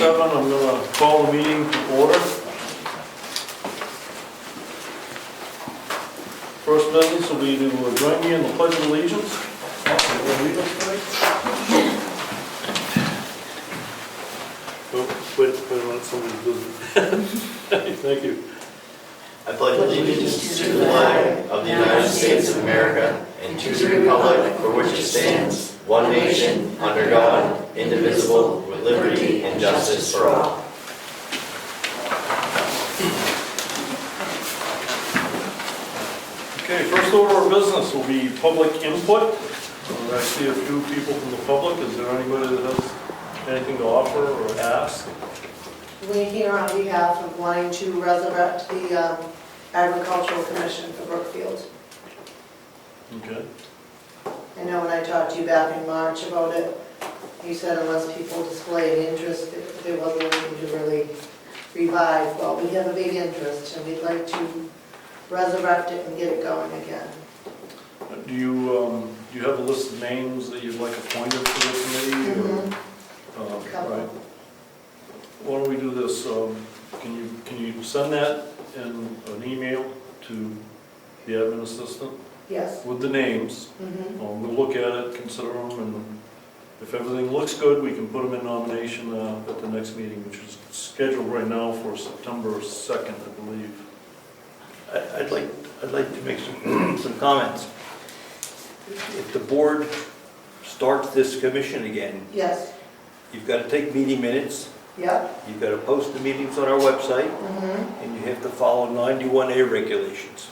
7, I'm going to call the meeting to order. First business will be to join me in the Pledge of Allegiance. Will you lead us tonight? Wait a minute, somebody's busy. Thank you. I pledge allegiance to the flag of the United States of America and to the republic for which it stands, one nation, under God, indivisible, with liberty and justice for all. Okay, first order of business will be public input. I see a few people from the public. Is there anybody that has anything to offer or ask? We're here on behalf of wanting to resurrect the Agricultural Commission for Brookfield. Okay. I know when I talked to you back in March about it, you said unless people displayed interest, there wasn't anything to really revive. Well, we have a big interest and we'd like to resurrect it and get it going again. Do you have a list of names that you'd like appointed to the committee? Mm-hmm. Right. Why don't we do this? Can you send that in an email to the admin assistant Yes. with the names? Mm-hmm. We'll look at it, consider them, and if everything looks good, we can put them in nomination at the next meeting, which is scheduled right now for September 2nd, I believe. I'd like to make some comments. If the board starts this commission again, Yes. you've got to take meeting minutes, Yep. you've got to post the meetings on our website, Mm-hmm. and you have to follow 91A regulations,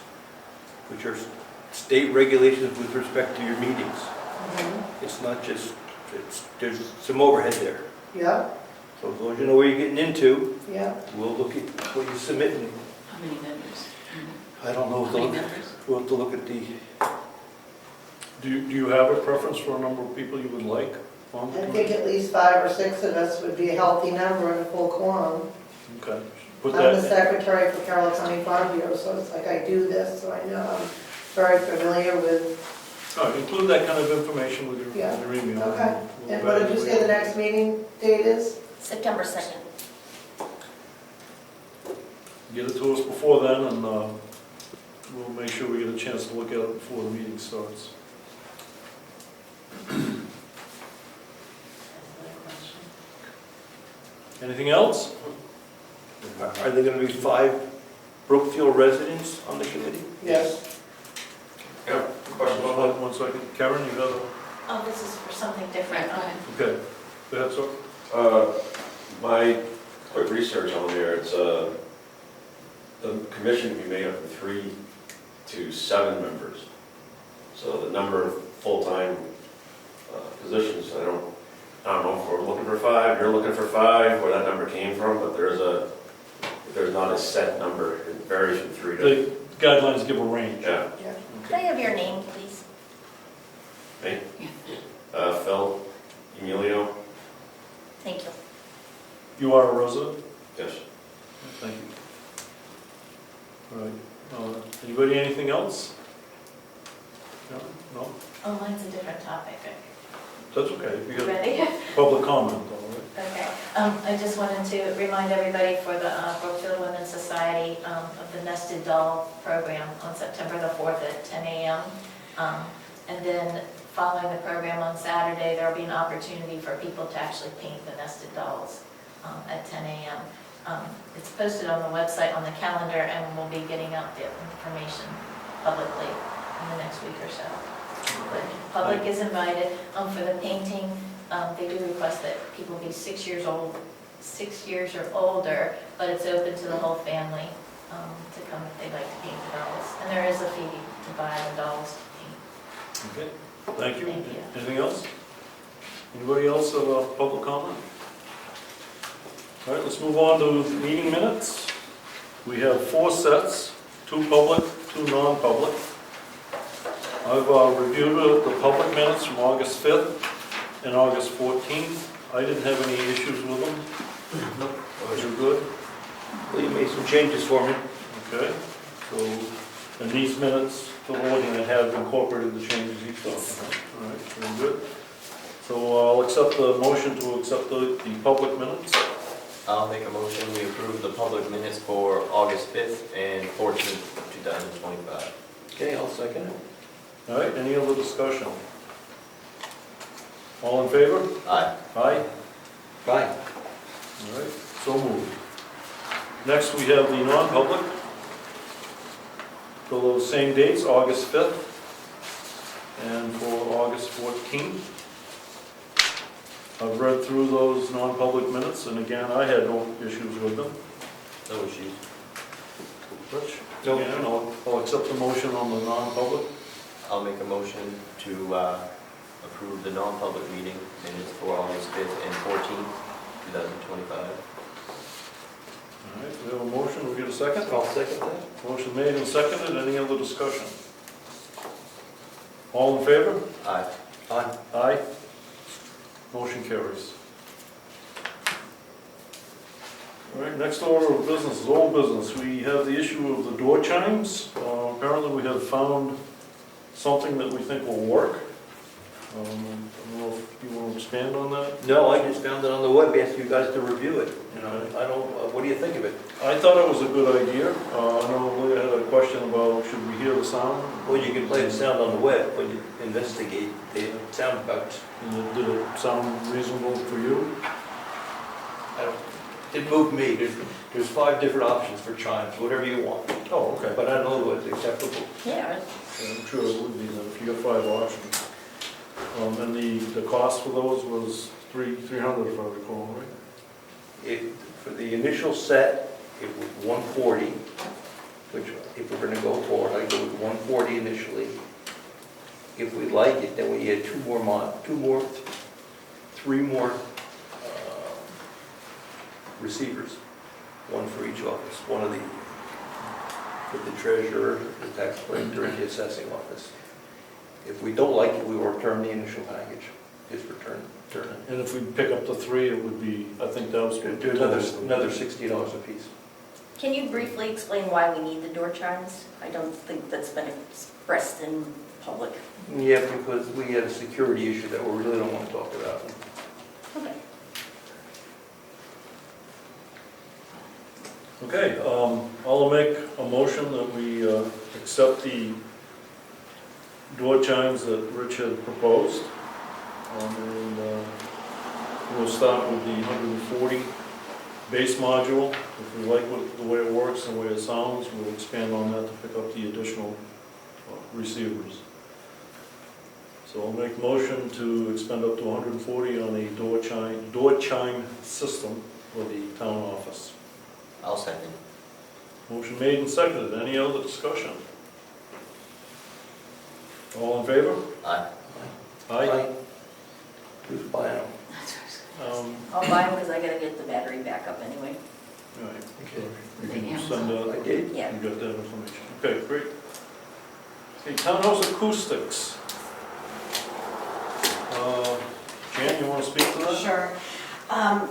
which are state regulations with respect to your meetings. Mm-hmm. It's not just, there's some overhead there. Yep. So as long as you know where you're getting into, Yep. we'll look at what you submit. And How many members? I don't know, How many members? we'll have to look at the, Do you have a preference for a number of people you would like on the I committee? think at least 5 or 6 of us would be a healthy number and a full quorum. Okay. Put I'm the that, secretary for Carroll County Farm Bureau, so it's like I do this, so I know I'm very familiar with. include that kind of information with Yeah. your email. Okay. We'll And what did you say the next meeting date is? September 2nd. Get it to us before then, and we'll make sure we get a chance to look at it before the meeting starts. Anything else? are there going to be 5 Brookfield residents on the committee? Yes. Yeah, question about that? One second. Karen, you got a... Oh, this is for something different. Okay. Go ahead, sir. My quick research on there, it's the commission can be made up of 3 to 7 members. So the number of full-time positions, I don't know if we're looking for 5, you're looking for 5, where that number came from, but there's not a set number. It varies from 3 to... The guidelines give a range. Yeah. Yeah. Could I have your name, please? Me? Phil Emilio? Thank you. You are a resident? Yes. Thank you. All right. Anybody, anything else? No? Oh, mine's a different topic. That's okay. You got Ready? public comment, all right? Okay. I just wanted to remind everybody for the Brookfield Women's Society of the Nested Doll Program on September the 4th at 10 a.m. And then following the program on Saturday, there will be an opportunity for people to actually paint the nested dolls at 10 a.m. It's posted on the website on the calendar, and we'll be getting out the information publicly in the next week or so. But public is invited. For the painting, they do request that people be 6 years old, 6 years or older, but it's open to the whole family to come if they'd like to paint the dolls. And there is a fee to buy the dolls to paint. Okay. Thank you. Thank you. Anything else? Anybody else have a public comment? All right, let's move on to meeting minutes. We have 4 sets, 2 public, 2 non-public. I've reviewed the public minutes from August 5th and August 14th. I didn't have any issues with them. Nope. Those are good. Well, you made some changes for me. Okay. So, in these minutes, the looking at have incorporated the changes he's talking about. All right, very good. So I'll accept the motion to accept the public minutes. I'll make a motion, we approve the public minutes for August 5th and 14th, 2025. Okay, I'll second it. All right, any other discussion? All in favor? Aye. Aye? Fine. All right, so moved. Next, we have the non-public for those same dates, August 5th and for August 14th. I've read through those non-public minutes, and again, I had no issues with them. No issues. Rich? No. Again, I'll accept the motion on the non-public. I'll make a motion to approve the non-public meeting minutes for August 5th and 14th, 2025. All right, we have a motion, we get a second? I'll second that. Motion made and seconded, any other discussion? All in favor? Aye. Aye. Aye. Motion carries. All right, next order of business is old business. We have the issue of the door chimes. Apparently we have found something that we think will work. I don't know if you want to expand on that? No, I just found it on the web, asked you guys to review it. You know, I don't, what do you think of it? I thought it was a good idea. I know Leah had a question about should we hear the sound? Well, you can play the sound on the web, when you investigate the sound effects. And did it sound reasonable for you? It moved me. There's 5 different options for chimes, whatever you want. Oh, okay. But I don't know what's acceptable. Yeah. I'm sure it would be then if you got 5 options. And the cost for those was $300 if I recall, right? For the initial set, it was $140, which if we're gonna go forward, I go with $140 initially. If we like it, then we add 3 more receivers, one for each office, one of the, for the treasurer, the tax collector, and the assessing office. If we don't like it, we will return the initial package, just return it. And if we pick up the 3, it would be, I think that was. Do another $60 a piece. Can you briefly explain why we need the door chimes? I don't think that's been expressed in public. Yeah, because we had a security issue that we really don't want to talk about. Okay. Okay, I'll make a motion that we accept the door chimes that Rich had proposed. And we'll start with the 140 base module. If we like the way it works and the way it sounds, we'll expand on that to pick up the additional receivers. So I'll make a motion to expend up to 140 on a door chime system for the town office. I'll second. Motion made and seconded. Any other discussion? All in favor? Aye. Aye. Who's buying them? I'll buy them because I gotta get the battery back up anyway. All right. Okay. You can send that. I did. Yeah. You got that information. Okay, great. Okay, townhouse acoustics. Jan, you want to speak to that? Sure.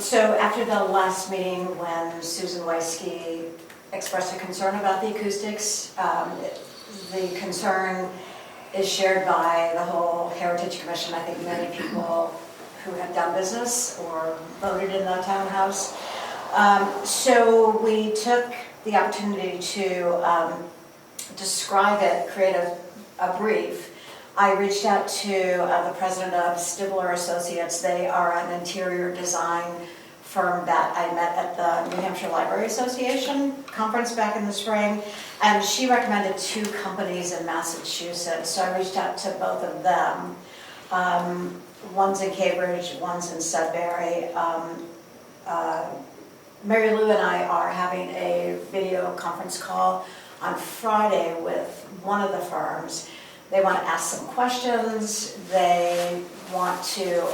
So after the last meeting, when Susan Weisky expressed a concern about the acoustics, the concern is shared by the whole Heritage Commission. I think many people who have done business or voted in the townhouse. So we took the opportunity to describe it, create a brief. I reached out to the president of Stibler Associates. They are an interior design firm that I met at the New Hampshire Library Association conference back in the spring, and she recommended 2 companies in Massachusetts. So I reached out to both of them. One's in Cambridge, one's in Sudbury. Mary Lou and I are having a video conference call on Friday with one of the firms. They want to ask some questions. They want to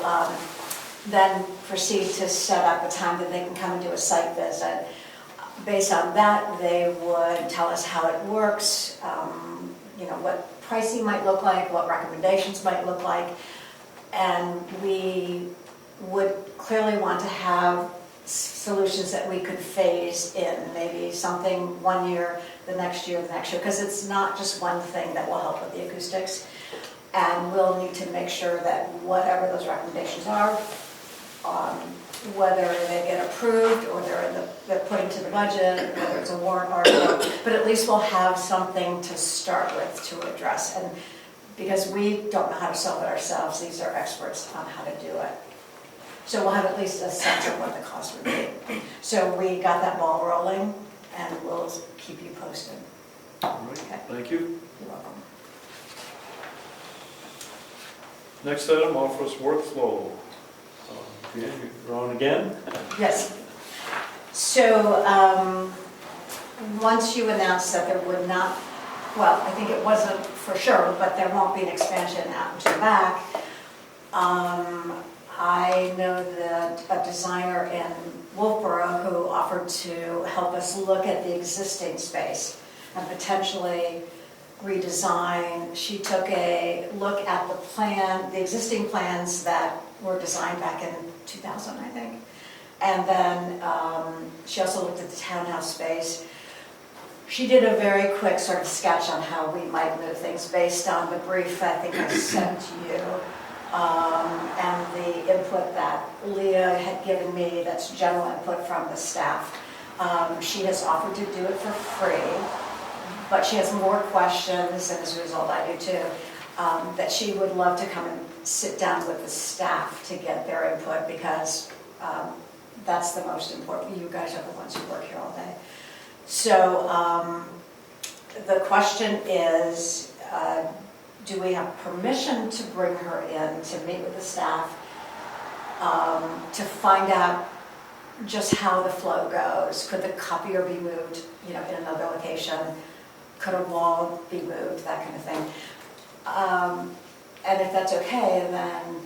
then proceed to set up a time that they can come and do a site visit. Based on that, they would tell us how it works, what pricing might look like, what recommendations might look like. And we would clearly want to have solutions that we could phase in, maybe something 1 year, the next year, because it's not just one thing that will help with the acoustics. And we'll need to make sure that whatever those recommendations are, whether they get approved or they're that put into the budget, whether it's a warrant article, but at least we'll have something to start with to address. And because we don't know how to solve it ourselves, these are experts on how to do it. So we'll have at least a sense of what the cost would be. So we got that ball rolling, and we'll keep you posted. All right, Okay. thank you. You're welcome. Next item, office workflow. Dan, you're on again? Yes. So, once you announced that there would not, well, I think it wasn't for sure, but there won't be an expansion out into the back. I know that a designer in Wolfboro who offered to help us look at the existing space and potentially redesign. She took a look at the plan, the existing plans that were designed back in 2000, I think. And then she also looked at the townhouse space. She did a very quick sort of sketch on how we might move things based on the brief I think I sent you. And the input that Leah had given me, that's general input from the staff. She has offered to do it for free, but she has more questions, and as a result I do too, that she would love to come and sit down with the staff to get their input, because that's the most important. You guys are the ones who work here all day. So the question is, do we have permission to bring her in to meet with the staff to find out just how the flow goes? Could the copier be moved, in another location? Could a wall be moved? That kind of thing. And if that's okay, then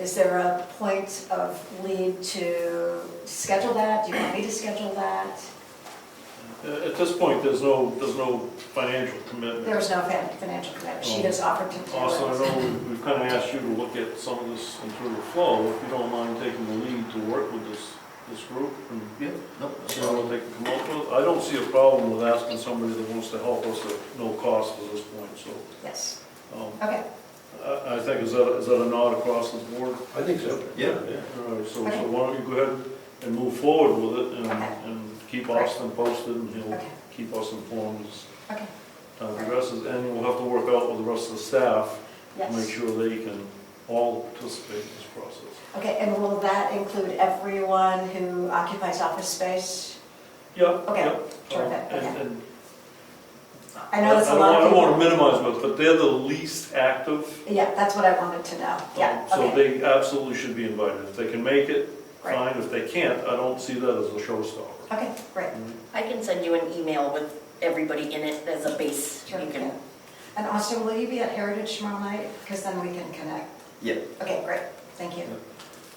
is there a point of lead to schedule that? Do you want me to schedule that? At this point, there's no financial commitment. There's no financial commitment. She has offered to do Also, I it. know we've kind of asked you to look at some of this and through the flow, if you don't mind taking the lead to work with this group and Yeah, no, see what they can come up with. I don't see a problem with asking somebody that wants to help us at no cost at this point, so. Yes. I Okay. I think, is that a nod across the board? I think so. Yeah. All right, so Okay. why don't you go ahead and move forward with it and Okay. and keep Great. Austin posted, and he'll Okay. keep us informed as Okay. time progresses. And we'll have to work out with the rest of the staff, to make Yes. sure they can all participate in this process. Okay, and will that include everyone who occupies office space? Yep. Okay, yep. terrific, And- okay. and I know it's a lot I of don't want people. to minimize it, but they're the least active. Yeah, that's what I wanted to know. Yeah, So okay, they absolutely should be invited. If they can make it, Great. fine. If they can't, I don't see that as a showstopper. okay, great. I can send you an email with everybody in it as a base. Sure, You yeah. can, And Austin, will you be at Heritage tomorrow night? Because then we can connect. Yeah. Okay, great, thank you.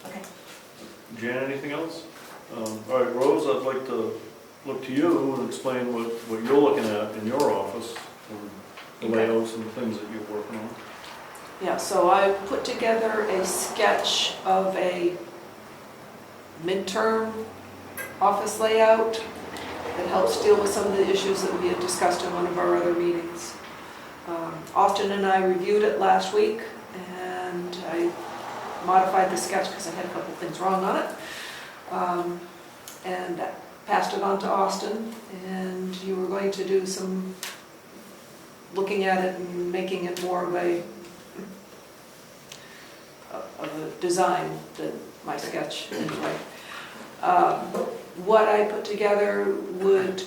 Okay. Jan, anything else? All right, Rose, I'd like to look to you and explain what you're looking at in your office, and the layouts and things that you're working on. Yeah, so I put together a sketch of a midterm office layout that helps deal with some of the issues that we had discussed in one of our other meetings. Austin and I reviewed it last week, and I modified the sketch because I had a couple things wrong on it, and passed it on to Austin, and you were going to do some looking at it and making it more of a design than my sketch anyway. What I put together would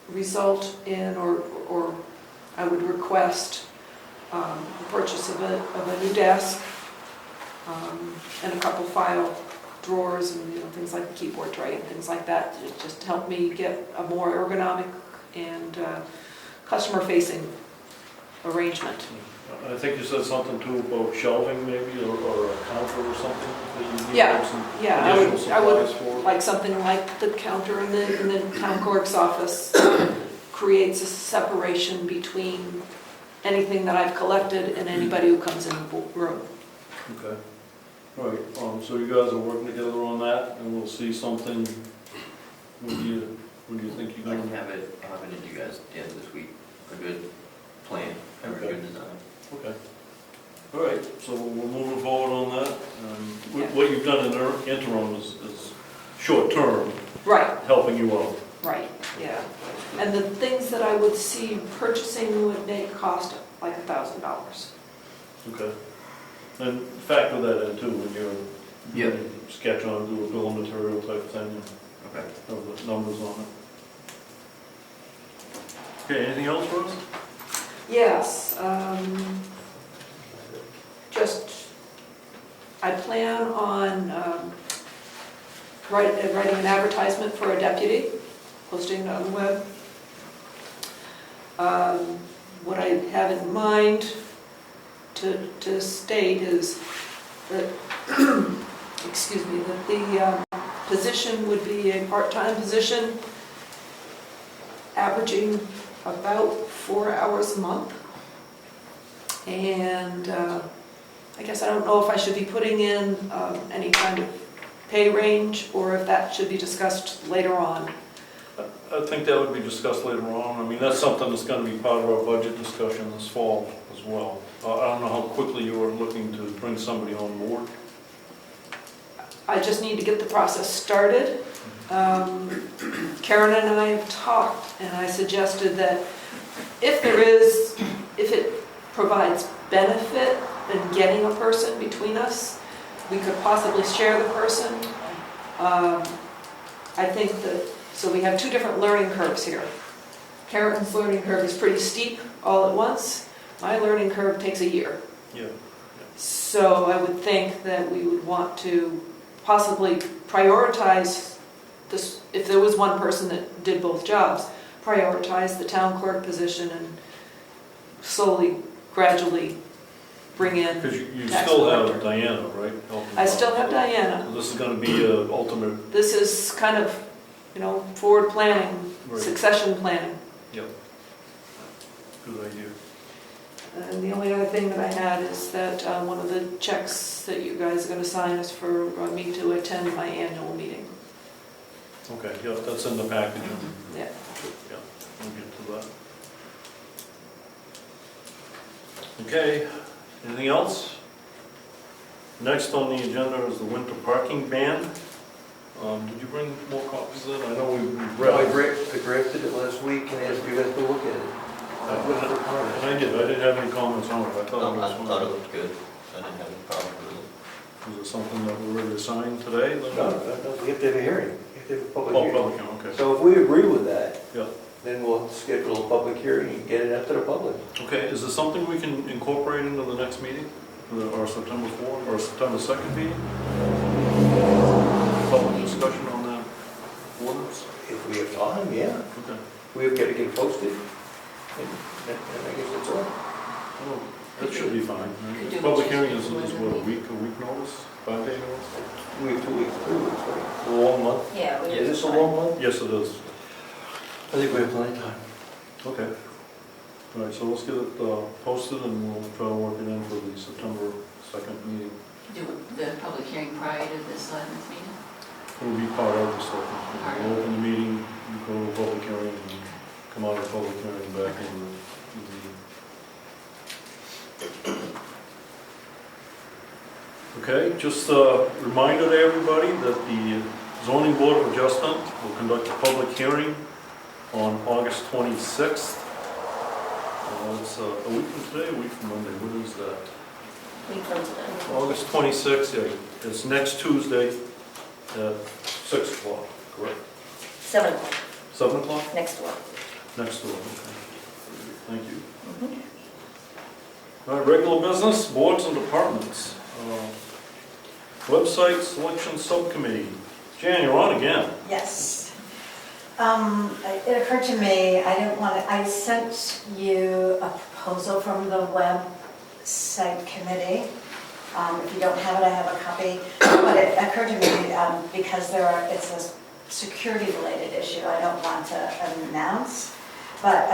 result in, or I would request the purchase of a new desk, and a couple file drawers and things like the keyboard tray and things like that, to just help me get a more ergonomic and customer-facing arrangement. I think you said something too about shelving maybe, or a counter or something that you need Yeah, some Yeah, additional I would supplies for. like something like the counter in the town clerk's office creates a separation between anything that I've collected and anybody who comes in the room. Okay. All right, so you guys are working together on that, and we'll see something. When do you think you're I gonna? can have it, I'll have it into you guys at the end of this week. A good plan, a good design. Okay. All right, so we're moving forward on that. What you've done in the interim is short term. Right, helping you out. right, yeah. And the things that I would see purchasing would make cost like $1,000. Okay. And factor that in too when you're Yeah. sketch on, do a bill of material type thing, and Okay. have the numbers on it. Okay, anything else, Rose? Yes, I plan on writing an advertisement for a deputy, posting it on the web. What I have in mind to state is that, excuse me, that the position would be a part-time position, averaging about 4 hours a month. And I guess I don't know if I should be putting in any kind of pay range, or if that should be discussed later on. I think that would be discussed later on. I mean, that's something that's gonna be part of our budget discussion this fall as well. I don't know how quickly you are looking to bring somebody on board. I just need to get the process started. Karen and I have talked, and I suggested that if it provides benefit in getting a person between us, we could possibly share the person. I think that, so we have two different learning curves here. Karen's learning curve is pretty steep all at once. My learning curve takes a year. Yeah. So I would think that we would want to possibly prioritize this, if there was one person that did both jobs, prioritize the town clerk position and slowly, gradually bring in. Because you tax still have collector. Diana, right? helping I you still out. have Diana. So this is gonna be a ultimate, This is kind of, forward planning, Right. succession planning. good idea. And the only other thing that I had is that one of the checks that you guys are going to sign is for me to attend my annual meeting. Okay, yeah, that's in the package. Yeah. Yeah, we'll get to that. Okay, anything else? Next on the agenda is the winter parking ban. Did you bring more copies of that? I know we've read I it. drafted it last week and asked you guys to look at it. And I didn't have any comments on it. I thought No, I it was thought it fine. looked good. I didn't have any problem with it. Is it something that we're ready to sign today? No, we have to have a hearing. We have to have a public Oh, hearing. public, okay. So if we agree with that, Yeah. then we'll schedule a public hearing and get it out to the public. Okay, is there something we can incorporate into the next meeting? Our September 4th or September 2nd meeting? Public discussion on that ordinance? If we have time, yeah. Okay. We have got to get it posted. And I guess that's all. Well, that should be fine. Could do Public it hearing is just what, a week notice? 5-day notice? We have 2 weeks, 3 weeks, right? A long month. Yeah, we Is this a long month? Yes, it is. I think we have plenty of time. Okay. All right, so let's get it posted and we'll try to work it in for the September 2nd meeting. Do the public hearing prior to the selectmen's meeting? It will be part of the stuff. We'll open the meeting, you go to the public hearing, and come out of the public hearing and back into the meeting. Okay, just a reminder to everybody that the zoning board of adjustment will conduct a public hearing on August 26th. It's a week from today, a week from Monday, what is that? Week from today. August 26th, yeah, it's next Tuesday at 6 o'clock, correct? 7 o'clock, 7 o'clock? next door. Next door, okay. Thank you. All right, regular business, boards and departments. Website selection subcommittee. Jan, you're on again. Yes. It occurred to me, I sent you a proposal from the website committee. If you don't have it, I have a copy. But it occurred to me, because it's a security-related issue, I don't want to announce. But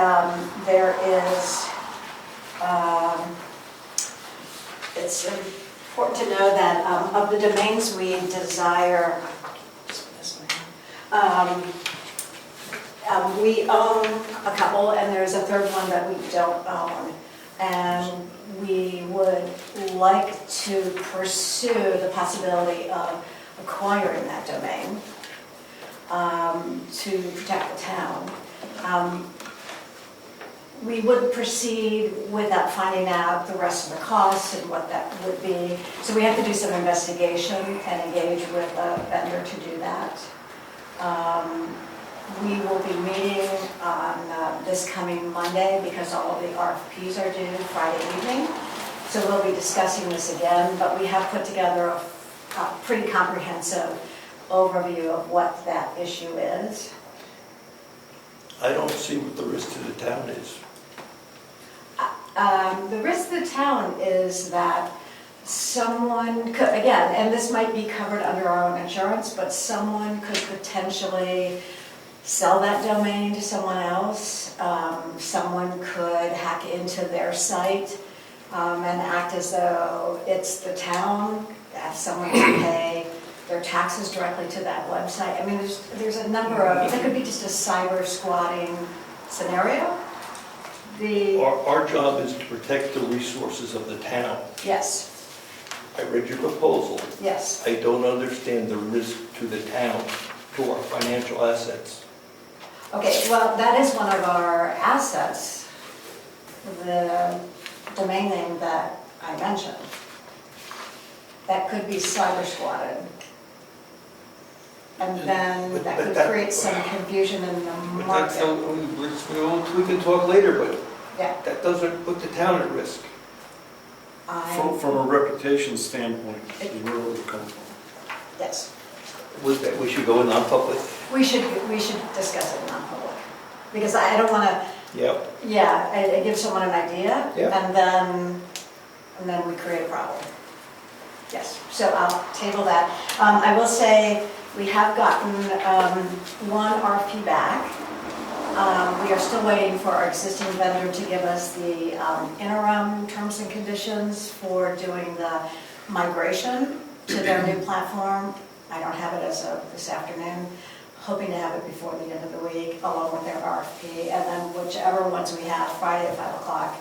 there is, it's important to know that of the domains we desire, we own a couple, and there's a third one that we don't own. And we would like to pursue the possibility of acquiring that domain. to protect the town. We would proceed without finding out the rest of the costs and what that would be. So we have to do some investigation and engage with a vendor to do that. We will be meeting on this coming Monday because all of the RFPs are due Friday evening. So we'll be discussing this again, but we have put together a pretty comprehensive overview of what that issue is. I don't see what the risk to the town is. The risk to the town is that someone could, again, and this might be covered under our own insurance, but someone could potentially sell that domain to someone else. Someone could hack into their site and act as though it's the town, have someone to pay their taxes directly to that website. I mean, there's a number of, it could be just a cyber squatting scenario. Our job is to protect the resources of the town. Yes, I read your proposal. yes. I don't understand the risk to the town, to our financial assets. Okay, well, that is one of our assets, the domain name that I mentioned. That could be cyber squatted. And then But that could that- create some confusion in the But that's, market. we can talk later, but Yeah, that doesn't put the town at risk. From a reputation standpoint, is where it would come from. yes. We should go in non-public? We should discuss it in non-public. Because I don't want to, Yep. yeah, I give someone an idea, Yeah. and then we create a problem. Yes, so I'll table that. I will say, we have gotten one RFP back. We are still waiting for our existing vendor to give us the interim terms and conditions for doing the migration to their new platform. I don't have it as of this afternoon, hoping to have it before the end of the week, along with their RFP. And then whichever ones we have, Friday at 5 o'clock,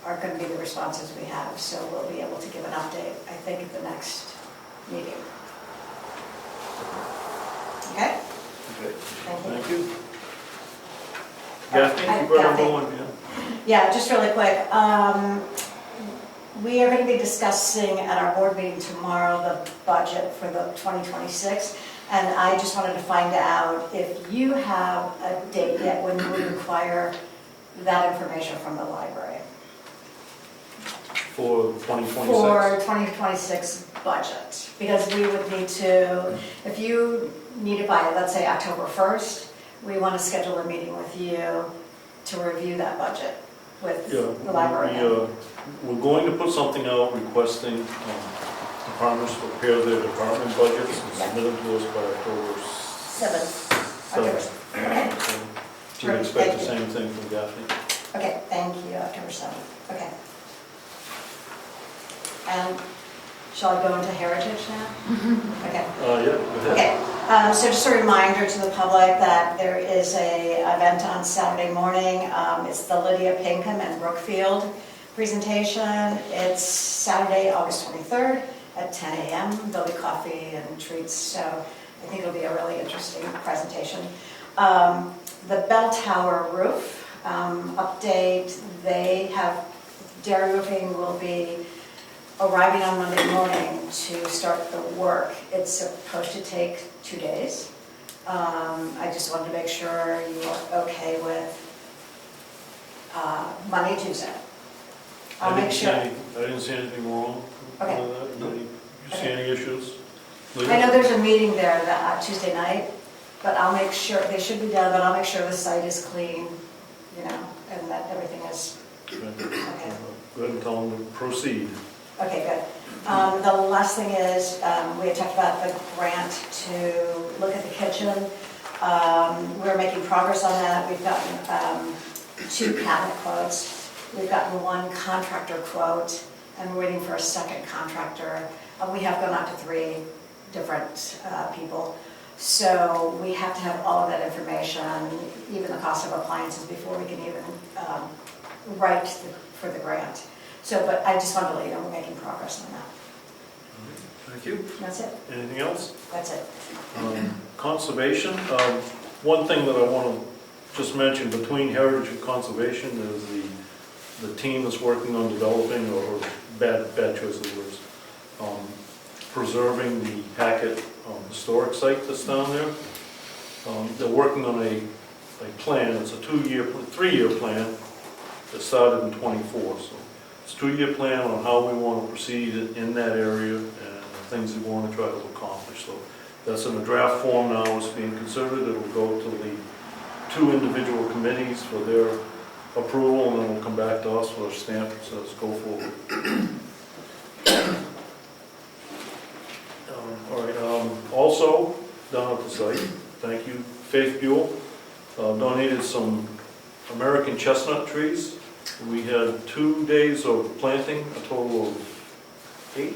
are going to be the responses we have. So we'll be able to give an update, I think, at the next meeting. Okay? Okay, Thank you. thank you. Kathy, Hi, you better Kathy. go on, yeah. Yeah, just really quick. We are going to be discussing at our board meeting tomorrow the budget for the 2026. And I just wanted to find out if you have a date yet when you would require that information from the library For 2026. for 2026 budget. Because we would need to, if you need it by, let's say, October 1st, we want to schedule a meeting with you to review that budget with Yeah, the library. we're going to put something out requesting departments to prepare their department budgets and submit them to us by October 7th. Okay. So you expect the same thing from Daphne? Okay, thank you, October 7th, okay. And shall I go into heritage now? Okay. Yeah, go ahead. Okay, so just a reminder to the public that there is a event on Saturday morning. It's the Lydia Pinkham and Brookfield presentation. It's Saturday, August 23rd at 10 a.m. There'll be coffee and treats, so I think it'll be a really interesting presentation. The bell tower roof update, they have, Dairy Roofing will be arriving on Monday morning to start the work. It's supposed to take 2 days. I just wanted to make sure you are okay with Monday, Tuesday. I'll make sure. I didn't see anything wrong with Okay. that. You see any issues? I know there's a meeting there that Tuesday night, but I'll make sure, they should be done, but I'll make sure the site is clean, you know, and that everything is, Good. okay. Go ahead and tell them to proceed. Okay, good. The last thing is, we had talked about the grant to look at the kitchen. We're making progress on that. We've gotten 2 cabinet quotes. We've gotten 1 contractor quote, and we're waiting for a second contractor. We have gone out to 3 different people. So we have to have all of that information, even the cost of appliances, before we can even write for the grant. So, but I just wanted to let you know we're making progress on that. Thank you. That's it, Anything else? that's it. Conservation, one thing that I want to just mention between Heritage and Conservation is the team that's working on developing, or bad choice of words, preserving the Hackett historic site that's down there. They're working on a plan, it's a 3-year plan that started in '24, so it's a 2-year plan on how we want to proceed in that area and the things we want to try to accomplish. So that's in a draft form now, it's being considered, it'll go to the 2 individual committees for their approval, and then we'll come back to us with a stamp that says go forward. All right, also, down at the site, thank you, Faith Buell, donated some American chestnut trees. We had 2 days of planting, a total of 8?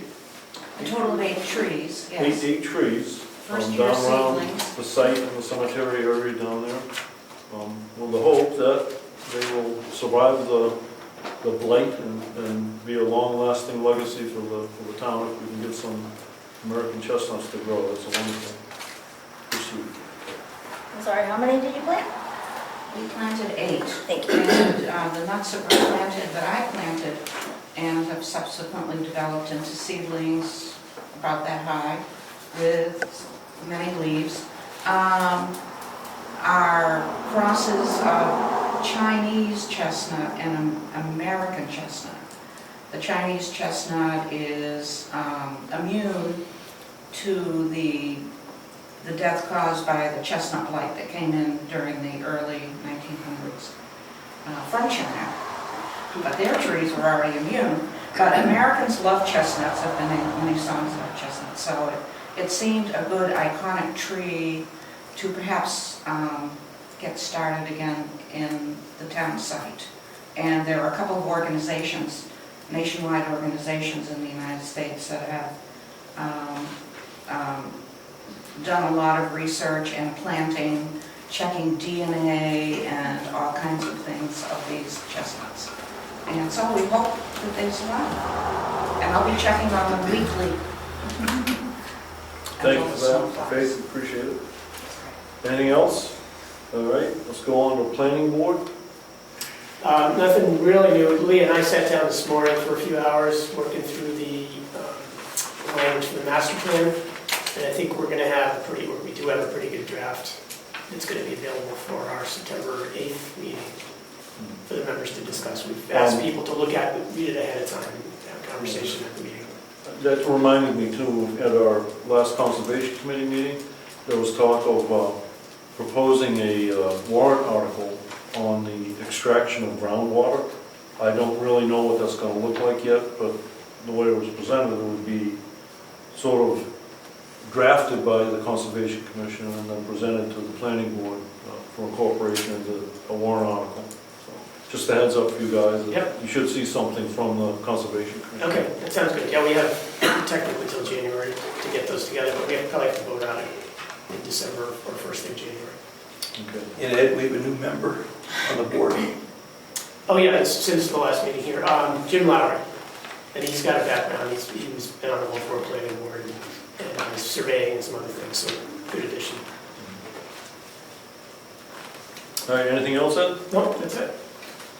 A total of 8 trees, yes. Eight trees. First year down around seedlings. the site and the cemetery area down there. With the hope that they will survive the blight and be a long-lasting legacy for the town if we can get some American chestnuts to grow. That's a wonderful pursuit. I'm sorry, how many did you plant? We planted 8. Thank you. And the nuts that were planted, that I planted, and have subsequently developed into seedlings about that high with many leaves, are crosses of Chinese chestnut and American chestnut. The Chinese chestnut is immune to the death caused by the chestnut blight that came in during the early 1900s from China. But their trees were already immune. But Americans love chestnuts, have been in many songs about chestnuts. So it seemed a good iconic tree to perhaps get started again in the town site. And there are a couple of organizations, nationwide organizations in the United States that have done a lot of research and planting, checking DNA and all kinds of things of these chestnuts. And so we hope that they survive. And I'll be checking on them weekly. Thank you for that, Faith, appreciate it. Anything else? All right, let's go on to planning board. Nothing really new. Lee and I sat down this morning for a few hours working through the language for the master plan, and I think we do have a pretty good draft that's going to be available for our September 8th meeting for the members to discuss. We've asked people to look at it, read it ahead of time, and have a conversation at the meeting. That reminded me too, at our last conservation committee meeting, there was talk of proposing a warrant article on the extraction of groundwater. I don't really know what that's going to look like yet, but the way it was presented, it would be sort of drafted by the Conservation Commission and then presented to the planning board for incorporation into a warrant article. So, just a heads up for you guys, that Yep. you should see something from the Conservation Commission. Okay, that sounds good. Yeah, we have technically until January to get those together, but we probably have to vote on it in December or first thing January. Okay. And Ed, we have a new member on the board. Oh yeah, it's since the last meeting here, Jim Lowry, and he's got a background, he's been on the Gulf Planning Board and surveying and some other things, so good addition. All right, anything else, Ed? No, that's it.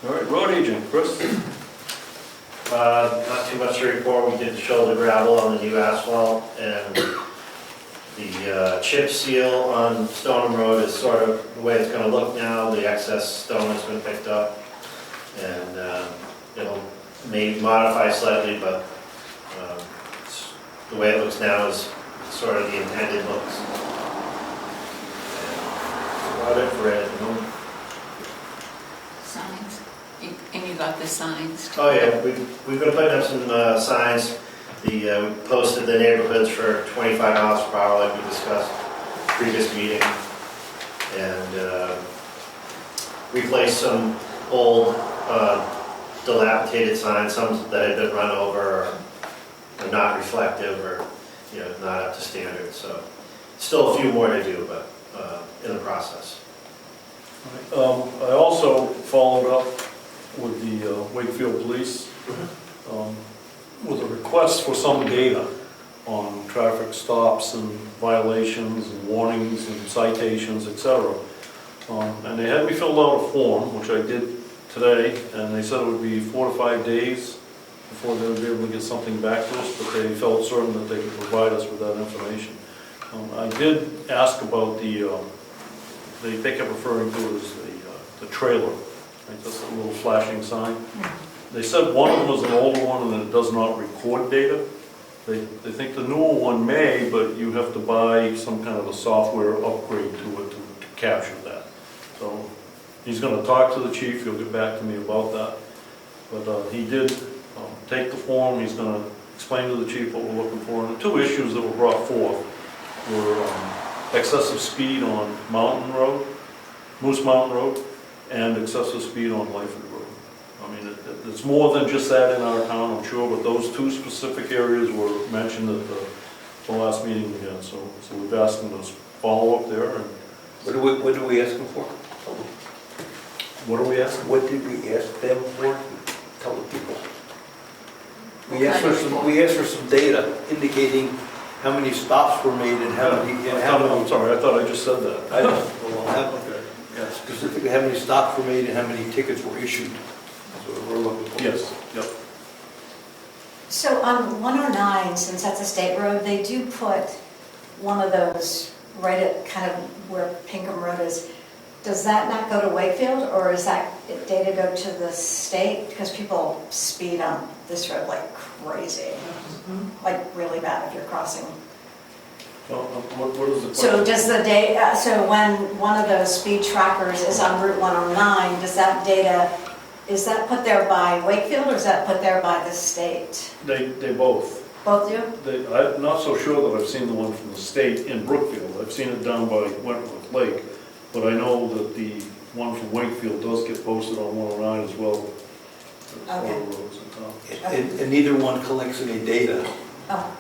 All right, road agent, Chris? Not too much to report. We did the shoulder gravel on the new asphalt, and the chip seal on Stoneham Road is sort of the way it's going to look now. The excess stone has been picked up, and it'll maybe modify slightly, but the way it looks now is sort of the intended looks. That's about it for it. Signs. And you got the signs too? Oh yeah, we've been putting up some signs. We posted the neighborhoods for 25 miles per hour like we discussed previous meeting. And replaced some old dilapidated signs, some that had been run over or not reflective or not up to standard. So still a few more to do, but in the process. I also followed up with the Wakefield Police with a request for some data on traffic stops and violations and warnings and citations, etc. And they had me fill out a form, which I did today, and they said it would be 4 to 5 days before they would be able to get something back to us, but they felt certain that they could provide us with that information. I did ask about they kept referring to it as the trailer, like this little flashing sign. They said one of them was an older one and that it does not record data. They think the newer one may, but you have to buy some kind of a software upgrade to it to capture that. So he's going to talk to the chief, he'll get back to me about that. But he did take the form, he's going to explain to the chief what we're looking for. And the two issues that were brought forth were excessive speed on Mountain Road, Moose Mountain Road, and excessive speed on Lyford Road. I mean, it's more than just that in our town, I'm sure, but those two specific areas were mentioned at the last meeting again. So we've asked them to follow up there. And What do we ask them for? what are we asking? What did we ask them for? Tell the people. We asked for some data indicating how many stops were made and how many. I'm sorry, I thought I just said that. I don't, well, I'll have, yeah, specifically how many stops were made and how many tickets were issued. That's what we're looking for. Yes, yep. So on 109, since that's a state road, they do put one of those right at kind of where Pinkham Road is. Does that not go to Wakefield, or is that data go to the state? Because people speed on this road like crazy, like really bad if you're crossing. Well, what is the question? So does the data, so when one of those speed trackers is on Route 109, does that data, is that put there by Wakefield or is that put there by the state? They both. Both do? I'm not so sure that I've seen the one from the state in Brookfield. I've seen it down by Wentworth Lake, but I know that the one from Wakefield does get posted on 109 as well. All the roads in town. And neither one collects any data, Oh,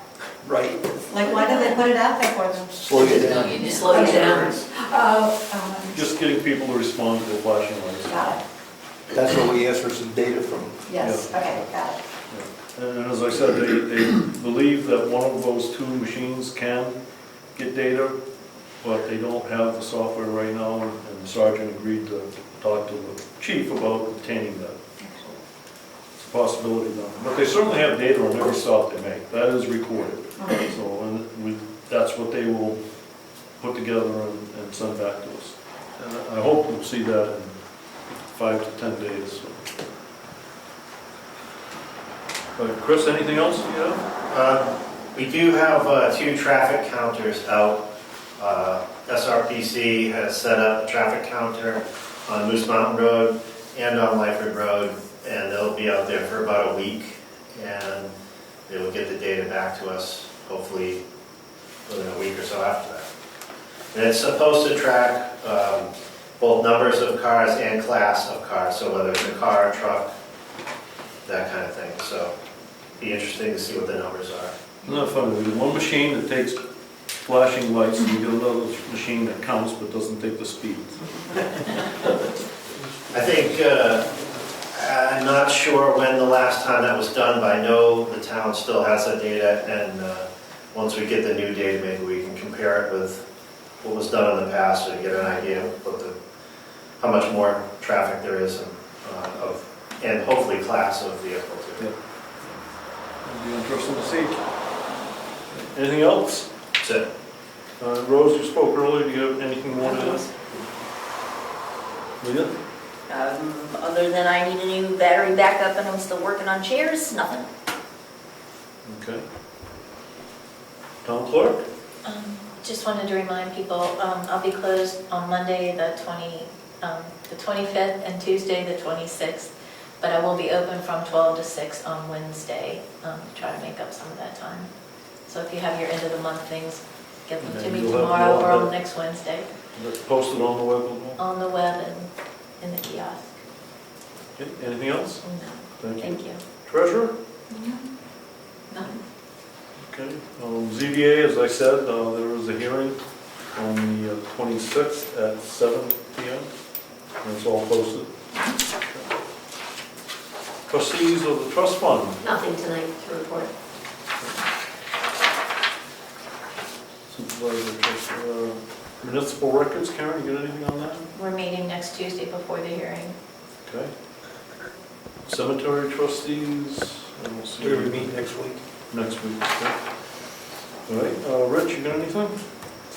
right? like why do they put it out there for them? Slow you down. Slow you down. Oh, Just getting people to respond to the flashing lights. got it. That's why we asked for some data from. Yes, okay, got it. And as I said, they believe that one of those two machines can get data, but they don't have the software right now, and the sergeant agreed to talk to the chief about obtaining that. So it's a possibility now. But they certainly have data on every stop they make. That is recorded. So and that's what they will put together and send back to us. And I hope we'll see that in 5 to 10 days. Chris, anything else you have? We do have 2 traffic counters out. SRPC has set up a traffic counter on Moose Mountain Road and on Lyford Road, and they'll be out there for about a week, and they will get the data back to us, hopefully within a week or so after that. And it's supposed to track both numbers of cars and class of cars, so whether it's a car, a truck, that kind of thing. So be interesting to see what the numbers are. Isn't that funny? There's one machine that takes flashing lights, and you get another machine that counts but doesn't take the speed. I think, I'm not sure when the last time that was done, but I know the town still has that data, and once we get the new data, maybe we can compare it with what was done in the past and get an idea of what how much more traffic there is and hopefully class of vehicle too. It'll be interesting to see. Anything else? That's it. Rose, you spoke earlier. Do you have anything more to add? Leah? Other than I need a new battery backup and I'm still working on chairs, nothing. Okay. Town clerk? Just wanted to remind people, I'll be closed on Monday, the 25th, and Tuesday, the 26th, but I will be open from 12 to 6 on Wednesday, to try to make up some of that time. So if you have your end of the month things, get them to me You'll have tomorrow or all on that. next Wednesday, That's posted on the web as well? on the web and in the kiosk. Okay. Anything else? No, Thank you. thank you. Treasurer? No. Okay. ZBA, as I said, there was a hearing on the 26th at 7 p.m. And it's all posted. Trustees of the trust fund. Nothing tonight to report. Municipal records, Karen, you got anything on that? We're meeting next Tuesday before the hearing. Okay. Cemetery trustees, I don't see. We're going to meet next week. Next week, okay. All right, Rich, you got anything?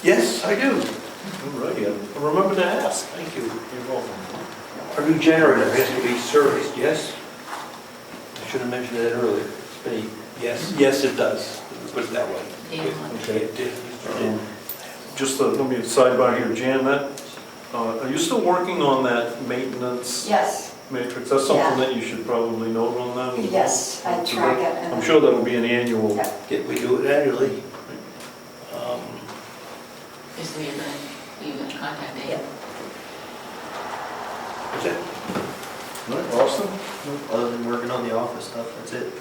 Yes, I do. All righty, I remember to ask. Thank you. You're welcome. Our new generator has to be serviced, yes? I should have mentioned that earlier. It's been yes, yes, it does. Put it that way. Okay. It did. Just let me sidebar here, Jan, are you still working on that maintenance Yes, matrix? That's something that you should probably note on that. yes, I track it. and- I'm sure that'll be an annual. Yeah. We do it annually. Is Leah you in contact me? Yeah. That's it. All right, Austin? Other than working on the office stuff, that's it.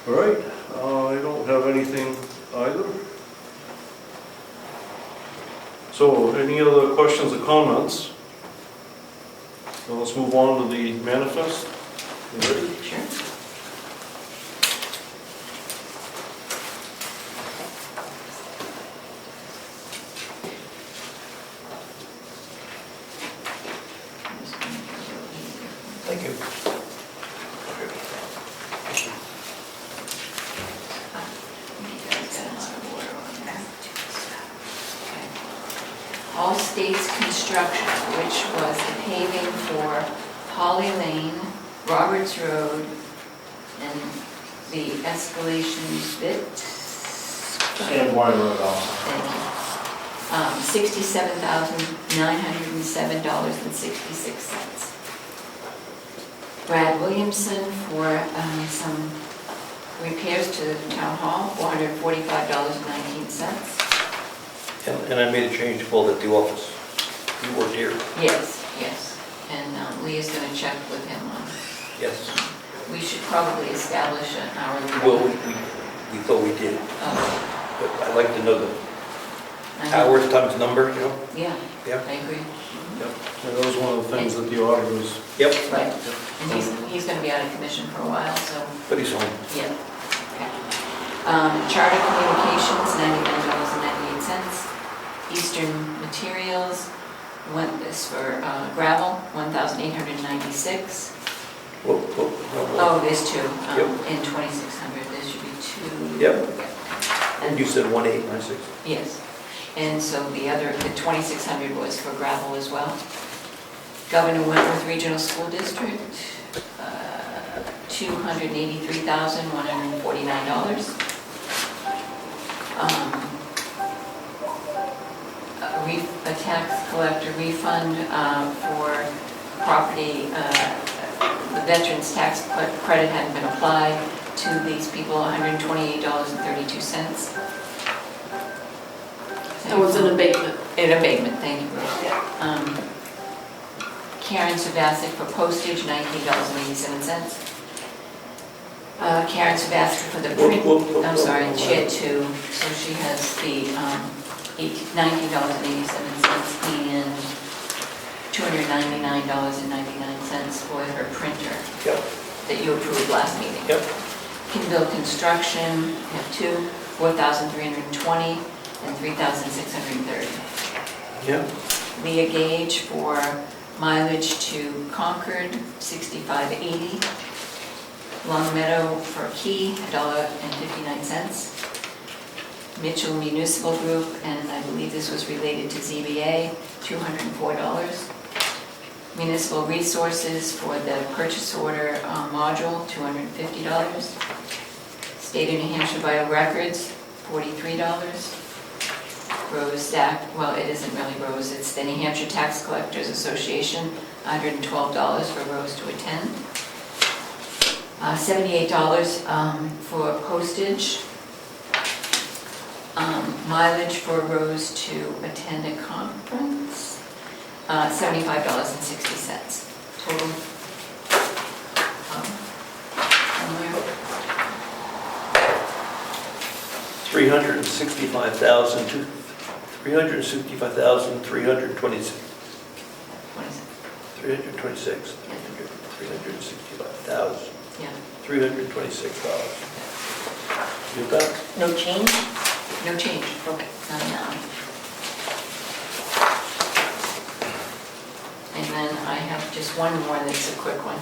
All right, I don't have anything either. So, any other questions or comments? So let's move on to the manifest. You ready? Sure. Thank you. All States Construction, which was the paving for Holly Lane, Roberts Road, and the escalation bit. Sandwater Road also. Thank you. $67,907.66. Brad Williamson for some repairs to the town hall, $445.19. And I made a change to call that the office. You work here. Yes, yes. And Leah's going to check with him on, Yes. we should probably establish an hourly rate. Well, we thought we did, Oh, but I'd like to know the I know. hours times number, you know? Yeah, Yeah. I agree. Yeah, that was one of the things that the auditors. Yep. Right. And he's going to be out of commission for a while, so, But he's home. yeah. Okay. Charter Communications, $99.98. Eastern Materials, this for gravel, $1,896. Whoa, whoa, whoa. Oh, there's two, Yep. in 2,600, there should be two. Yep. Yeah. And you said 1896. Yes, and so the 2,600 was for gravel as well. Governor Wentworth Regional School District, $283,149. A tax collector refund for property, the veterans tax credit hadn't been applied to these people, $128.32. That was an abatement. An abatement, thank you, Ruth. Karen Savasik for postage, $19.87. Karen Savasik for the print, I'm sorry, she had two, so she has the $19.87 and $299.99 for her printer Yep. that you approved last meeting. Yep. Kindle Construction, we have two, $4,320 and $3,630. Yep. Leah Gage for mileage to Concord, $65.80. Long Meadow for Key, $1.59. Mitchell Municipal Group, and I believe this was related to ZBA, $204. Municipal Resources for the purchase order module, $250. State of New Hampshire Vital Records, $43. Rose Stack, well, it isn't really Rose, it's the New Hampshire Tax Collectors Association, $112 for Rose to attend. $78 for postage. Mileage for Rose to attend a conference, $75.60. Total. Somewhere. 365,326. 326. 365,000. Yeah. $326. You got that? No change? No change, okay. And then I have just one more that's a quick one.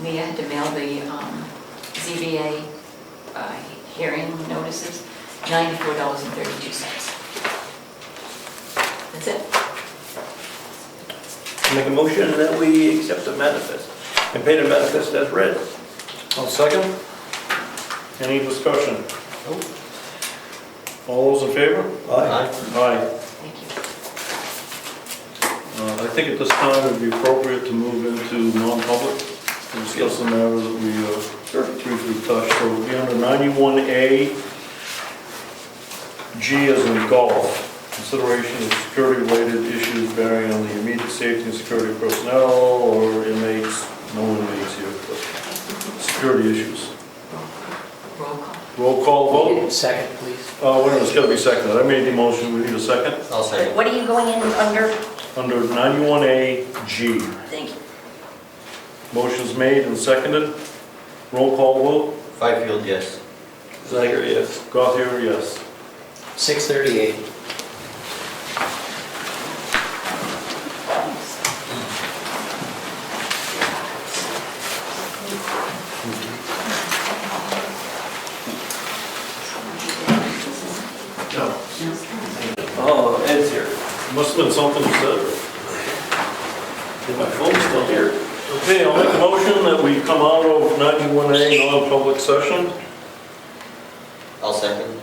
Leah had to mail the ZBA hearing notices, $94.32. That's it. Make a motion that we accept the manifest and pay the manifest as read. I'll second. Any discussion? All those in favor? Aye. Aye. Thank you. I think at this time it would be appropriate to move into non-public to discuss the matter that we briefly touched. So we'll be under 91A, G as in golf. Consideration of security-related issues bearing on the immediate safety and security of personnel or inmates, no inmates here, but security issues. Roll call. Roll call vote. Second, please. Wait a minute, it's got to be seconded. I made the motion, we need a second. I'll say. What are you going in under? Under 91A, G. Thank you. Motion's made and seconded. Roll call vote. Byfield, yes. Zager, yes. Gothier, yes. 6:38. No. Oh, Ed's here. Must have been something you said. My phone's still here. Okay, I'll make a motion that we come out of 91A non-public session. I'll second.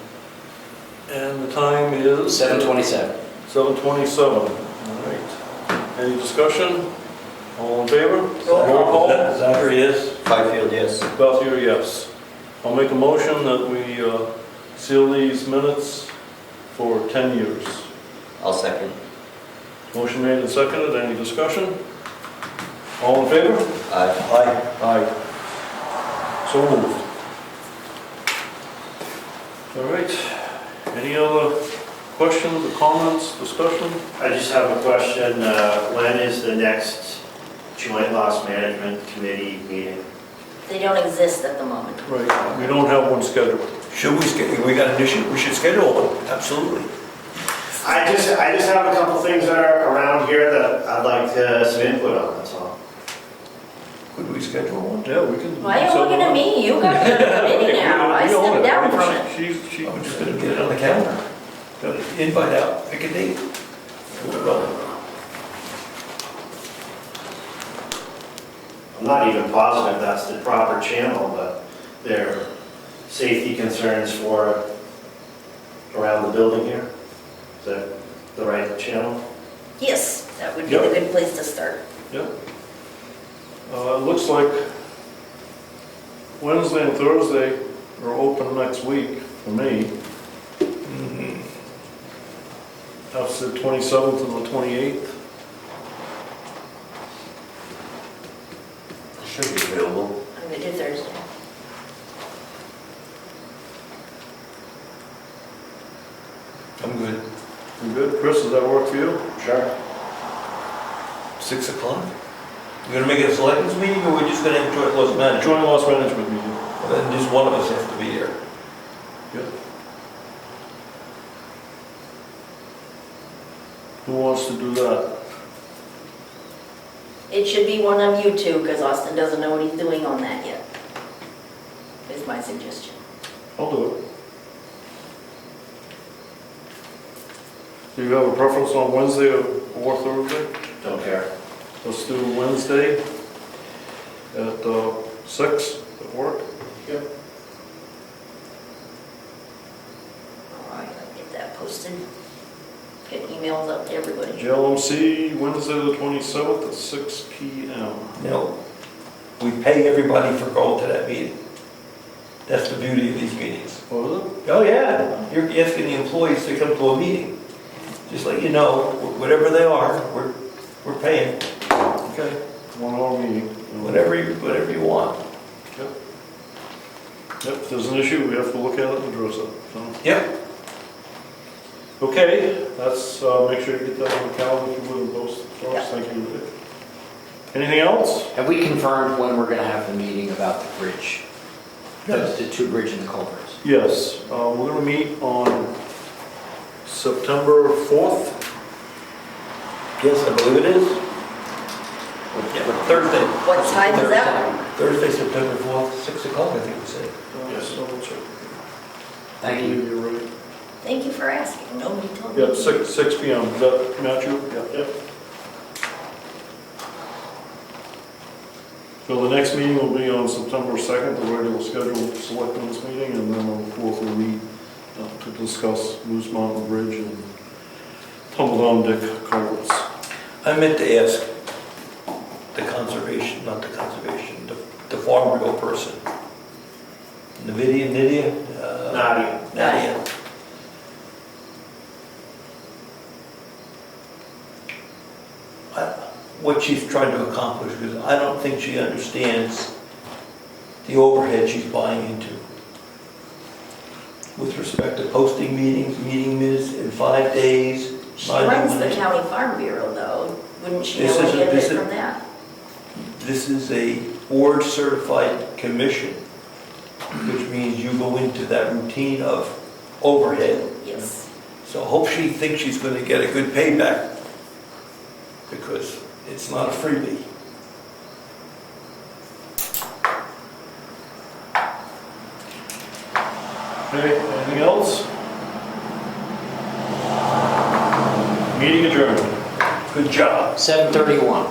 And the time is? 7:27. 7:27. All right. Any discussion? All in favor? Roll call. Zager, yes. Byfield, yes. Gothier, yes. I'll make a motion that we seal these minutes for 10 years. I'll second. Motion made and seconded. Any discussion? All in favor? Aye. Aye. Aye. So moved. All right. Any other questions or comments, discussion? I just have a question. When is the next joint loss management committee meeting? They don't exist at the moment. Right. We don't have one scheduled. Should we schedule, we got an issue, we should schedule one, absolutely. I just have a couple things that are around here that I'd like some input on, that's all. Could we schedule one? Yeah, we can. Why are you looking at me? You got the committee now. I We own stepped it, down right? from it. She's I'm just gonna get it on the calendar. Got an invite out, pick a date. We'll go. I'm not even positive that's the proper channel, but there are safety concerns for around the building here. Is that the right channel? Yes, that would be Yep. a good place to start. Yep. It looks like Wednesday and Thursday are open next week for me. That's the 27th and the 28th. Should be available. I'm gonna do Thursday. I'm good. You good? Chris, does that work for you? Sure. 6 o'clock? We're gonna make it a selectmen's meeting, or we're just gonna have joint loss management? Joint loss management meeting. Then just one of us has to be here. Yep. Who wants to do that? It should be one of you two, because Austin doesn't know what he's doing on that yet. Is my suggestion. I'll do it. Do you have a preference on Wednesday or Thursday? Don't care. Let's do Wednesday at 6 at work. Yep. All right, I'll get that posted. Get emails up to everybody. JLMC, Wednesday the 27th at 6 PM. Now, we pay everybody for going to that meeting. That's the beauty of these meetings. What is it? Oh, yeah, you're asking the employees to come to a meeting. Just let you know, whatever they are, we're paying, Okay. 1 hour meeting. whatever you want. Yep. Yep, if there's an issue, we have to look at it and address it, so. Yep. Okay, that's, make sure you get that on the calendar if you would, post it for us. Yeah. Thank you. Rick. Anything else? Have we confirmed when we're going to have the meeting about the bridge? Yes. The two bridge and the culverts? Yes, we're gonna meet on September 4th. Yes, I believe it is. Thursday. What time is that? Thursday, September 4th, 6 o'clock, I think we said. Yes. Double check. Thank you. You're right. Thank you for asking, nobody told me. Yep, 6 PM, does that match you? Yep. So the next meeting will be on September 2nd, the regular scheduled selectmen's meeting, and then on the 4th we'll meet to discuss Moose Mountain Bridge and Tumbledown Dick culverts. I meant to ask the conservation, not the conservation, the Farm Bureau person. Nydia? Nadia. What she's trying to accomplish, because I don't think she understands the overhead she's buying into. With respect to posting meetings, meeting minutes in 5 days. She runs the county farm bureau though, wouldn't she This know is a- any of this it is- from that? This is a board-certified commission, which means you go into that routine of overhead. Yes. So I hope she thinks she's going to get a good payback, because it's not a freebie. Okay, anything else? Meeting adjourned. Good job. 7:31.